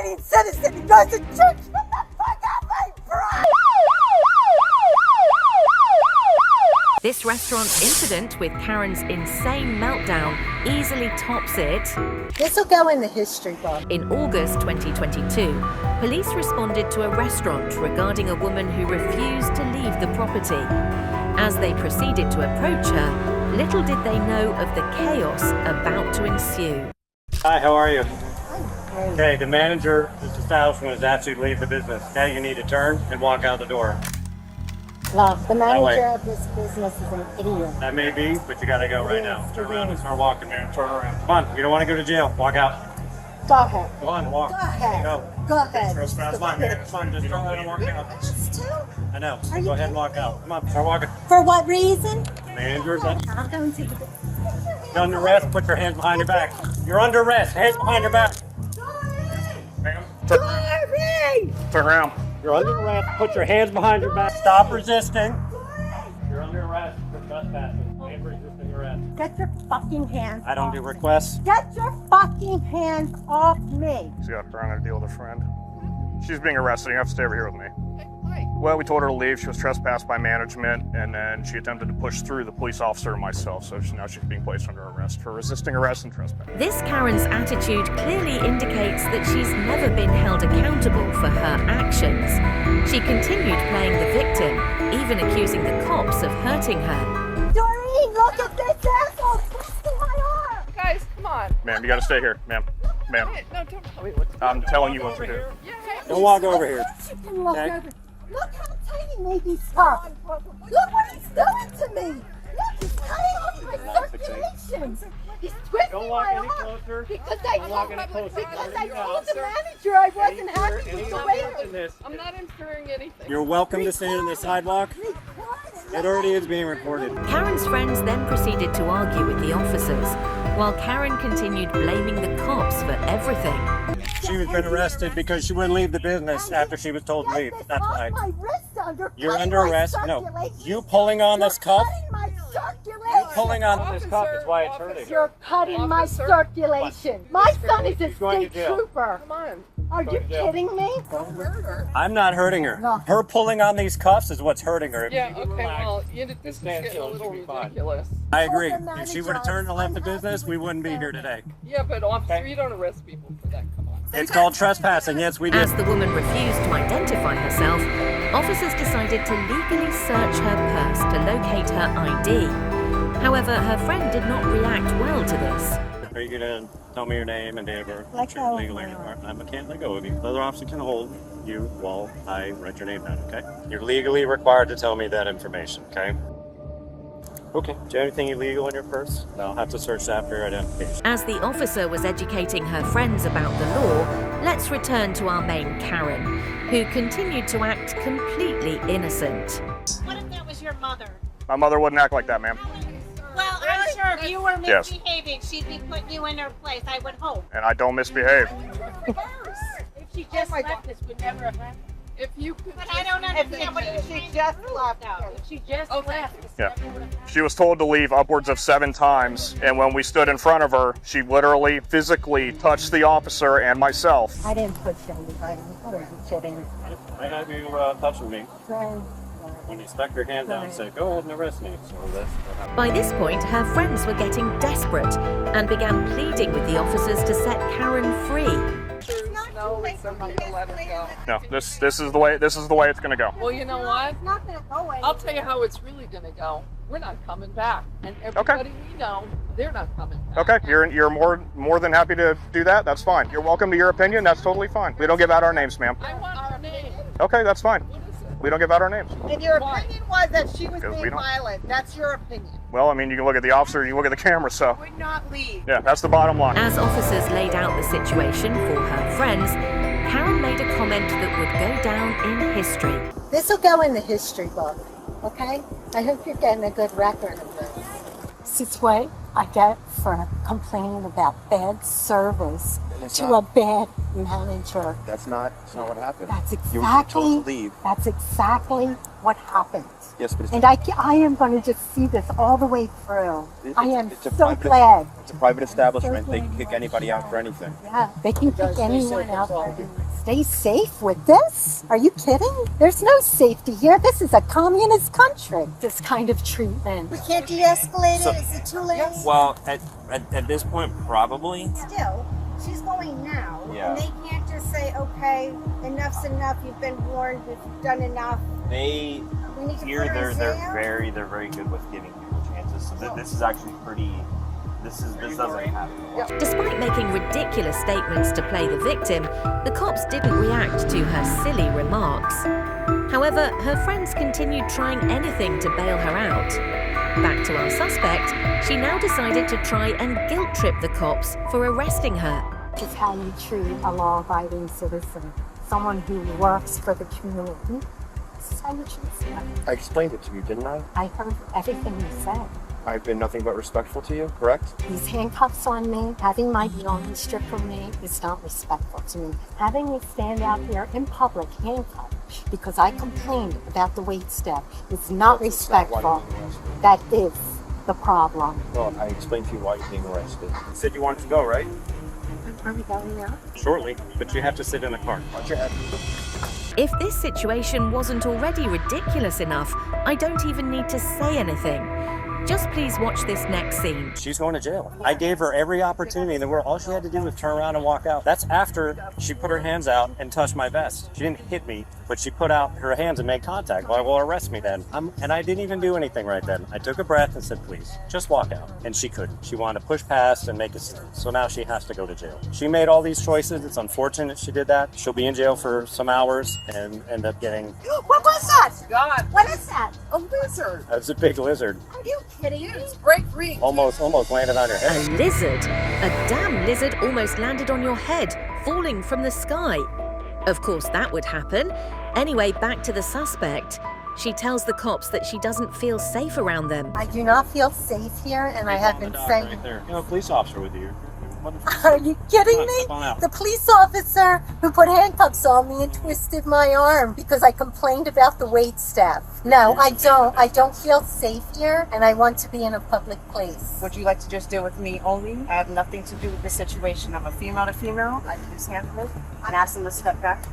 law-abiding citizen who goes to church. Get the fuck out my bride! This restaurant's incident with Karen's insane meltdown easily tops it. This will go in the history book. In August 2022, police responded to a restaurant regarding a woman who refused to leave the property. As they proceeded to approach her, little did they know of the chaos about to ensue. Hi, how are you? Okay, the manager of this establishment has asked you to leave the business. Now you need to turn and walk out the door. No, the manager of this business is an idiot. That may be, but you gotta go right now. Turn around and start walking there. Turn around. Come on, you don't want to go to jail. Walk out. Go ahead. Go on, walk. Go ahead. Go. Go ahead. That's fine, man. It's fine. Just turn around and walk out. I know. Are Go you ahead and walk out. Come on, start walking. For what reason? Manager's I'll go into the... You're under arrest. Put your hands behind your back. You're under arrest. Hands behind your back. Ma'am, turn around. You're under arrest. Put your hands behind your back. Stop resisting. You're under arrest for trespassing and resisting arrest. Get your fucking hands I don't off do me. requests. Get your fucking hands off me. She's got trying to deal with a friend. She's being arrested. You have to stay over here with me. Well, we told her to leave. She was trespassed by management, and then she attempted to push through the police officer and myself. So now she's being placed under arrest for resisting arrest and trespass. This Karen's attitude clearly indicates that she's never been held accountable for her actions. She continued playing the victim, even accusing the cops of hurting her. Doreen, look at this asshole twisting my arm. Guys, come on. Ma'am, you got to stay here. Ma'am. No, don't tell me what to do. I'm telling you what to do. Don't walk over here. You can look Okay. over. Look how tight he made these cuffs. Look what he's doing to me. Look, he's cutting off my circulation. He's twisting Don't walk my any arm. closer. Because Don't walk any closer. I told the manager I wasn't happy with the way it was. I'm not inferring anything. You're welcome to stand on the sidewalk. It already is being recorded. Karen's friends then proceeded to argue with the officers, while Karen continued blaming the cops for everything. She was been arrested because she wouldn't leave the business after she was told to leave. That's why. You're under arrest. No. You pulling on this cuff? Pulling on this cuff is why it's hurting. You're cutting my circulation. My son is a going to state jail. trooper. Come on. Are you kidding me? Don't hurt her. I'm not hurting her. No. Her pulling on these cuffs is what's hurting her. If Yeah, you could okay, relax. well, this is stand getting a still, little she'll be fine. ridiculous. I agree. If she would have turned and left the business, we wouldn't be here today. Yeah, but officer, you don't arrest people for that. Come on. It's called trespassing. Yes, we did. As the woman refused to identify herself, officers decided to legally search her purse to locate her ID. However, her friend did not react well to this. Are you going to tell me your name and date of birth? Let go. Legally required. I can't let go of you. The other officer can hold you while I write your name down, okay? You're legally required to tell me that information, okay? Okay. Do you have anything illegal in your purse? No, I'll have to search that for your identification. As the officer was educating her friends about the law, let's return to our main Karen, who continued to act completely innocent. What if that was your mother? My mother wouldn't act like that, ma'am. Well, I'm sure if you were Yes. misbehaving, she'd be putting you in her place, I would hope. And I don't misbehave. If she just left, this would never have happened. If you could But I don't understand what you're saying. just left. If she just left. Yeah. She was told to leave upwards of 7 times, and when we stood in front of her, she literally physically touched the officer and myself. I didn't push anybody. What are you kidding? I have you touching me. When you stuck your hand down and said, go ahead and arrest me. So that's what happened. By this point, her friends were getting desperate and began pleading with the officers to set Karen free. no, it's somebody to let her go. No, this is the way it's gonna go. Well, you know what? It's not going to go away. I'll tell you how it's really going to go. We're not coming back. And everybody we know, they're not coming back. Okay, you're more than happy to do that. That's fine. You're welcome to your opinion. That's totally fine. We don't give out our names, ma'am. I want our name. Okay, that's fine. What is it? We don't give out our names. And your opinion was that she was Because we being don't- violent. That's your opinion. Well, I mean, you can look at the officer, you can look at the camera, so Would not leave. yeah, that's the bottom line. As officers laid out the situation for her friends, Karen made a comment that would go down in history. This will go in the history book, okay? I hope you're getting a good record of this. This is what I get for complaining about bad service to a bad manager. That's not what happened. That's You were told exactly, to leave. that's exactly what happened. Yes, but And I am going to just see this all the way through. I am it's a so private- glad. It's a private establishment. They can kick anybody out for anything. Yeah, they can kick anyone out. Stay safe with this? Are you kidding? There's no safety here. This is a communist country. This kind of treatment. We can't de-escalate it. Is it too late? Well, at this point, probably. Still, she's going now. Yeah. And they can't just say, okay, enough's enough. You've been warned. You've done enough. They We need to here put her in they're jail? very good with giving people chances. So this is actually pretty. This doesn't happen. Despite making ridiculous statements to play the victim, the cops didn't react to her silly remarks. However, her friends continued trying anything to bail her out. Back to our suspect, she now decided to try and guilt trip the cops for arresting her. This is how you treat a law-abiding citizen. Someone who works for the community. This is how you treat someone. I explained it to you, didn't I? I heard everything you said. I've been nothing but respectful to you, correct? These handcuffs on me, having my belongings stripped from me is not respectful to me. Having me stand out here in public handcuffed because I complained about the wait step is not respectful. That is the problem. Well, I explained to you why you're being arrested. You said you wanted to go, right? Are we going now? Shortly, but you have to sit in the car. Watch your head. If this situation wasn't already ridiculous enough, I don't even need to say anything. Just please watch this next scene. She's going to jail. I gave her every opportunity in the world. All she had to do was turn around and walk out. That's after she put her hands out and touched my vest. She didn't hit me, but she put out her hands and made contact. Well, arrest me then. And I didn't even do anything right then. I took a breath and said, please, just walk out. And she couldn't. She wanted to push past and make a scene. So now she has to go to jail. She made all these choices. It's unfortunate she did that. She'll be in jail for some hours and end up getting... What was that? God, What is that? a lizard. It was a big lizard. Are you kidding me? It's break free. Almost landed on her A head. lizard? A damn lizard almost landed on your head, falling from the sky. Of course, that would happen. Anyway, back to the suspect. She tells the cops that she doesn't feel safe around them. I do not feel safe here, and I have been saying... Right there. You know, a police officer with you. Are you kidding Come on, me? step on out. The police officer who put handcuffs on me and twisted my arm because I complained about the wait staff. No, I don't. I don't feel safe here, and I want to be in a public place. Would you like to just deal with me only? I have nothing to do with this situation. I'm a female to female. I can just handle it. And ask them to step back.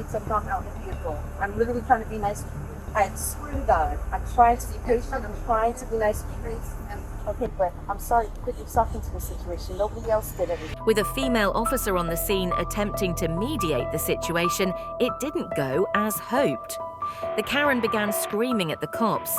It's a bump out in the vehicle. I'm literally trying to be nice to you. I swear to God, I'm trying to be patient. I'm trying to be nice to you. Okay, but I'm sorry you put yourself into this situation. Nobody else did it. With a female officer on the scene attempting to mediate the situation, it didn't go as hoped. The Karen began screaming at the cops.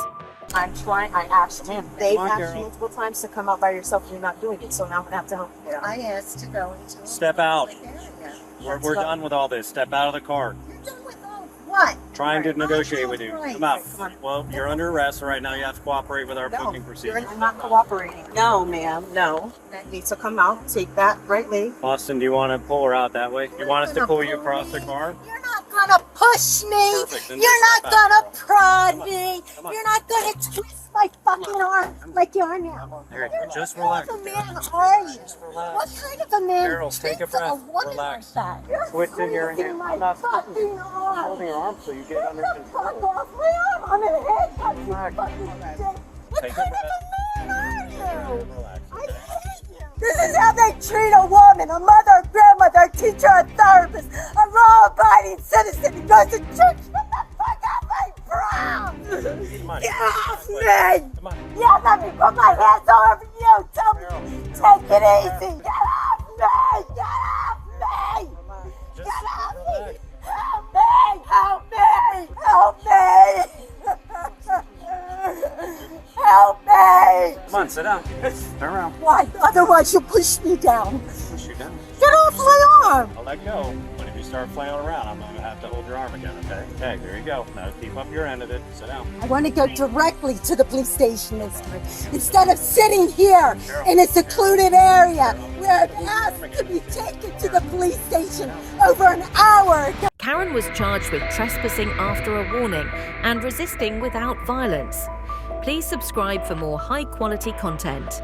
I'm trying. I asked him. They've asked you multiple times to come out by yourself and you're not doing it. So now I'm going to have to help you. I asked to go into a Step out. public area. We're done with all this. Step out of the car. You're done with all what? Trying to negotiate with you. Right. Come out. Come on. Well, you're under arrest right now. You have to cooperate with our booking procedure. I'm not cooperating. No, ma'am. No. You need to come out. Take that right leg. Austin, do you want to pull her out that way? You want us to pull you across the car? You're not gonna push me. Perfect. Then You're just not step out. gonna prod me. Come on. You're not gonna twist my fucking arm like you are now. Here, just What relax. kind of a man are you? relax. What kind of a man Carol, take a treats a breath. woman Relax. like that? You're Twisting your squeezing hand. my I'm not fucking arm. holding your arm so you get under Fuck control. off my arm. I'm in a handcuff, you Relax. fucking dick. What Take a kind breath. of a man are you? Relax. I hate you. This is how they treat a woman, a mother, a grandmother, a teacher, a therapist, a law-abiding citizen who goes to church. Get the fuck off my brow! Come on. Get off me! Come on. Yeah, let me put my hands all over you. Tell me, take it easy. Get off me! Get off me! Just Get off relax. me! Help me! Help me! Help me! Help me! Come on, sit down. Turn around. Why? Otherwise you'll push me down. Push you down. Get off my arm! I'll let go. But if you start flailing around, I'm going to have to hold your arm again, okay? Okay, there you go. Now keep up your end of it. Sit down. I want to go directly to the police station this time, instead of sitting here in a secluded area where I've asked to be taken to the police station over an hour ago. Karen was charged with trespassing after a warning and resisting without violence. Please subscribe for more high-quality content.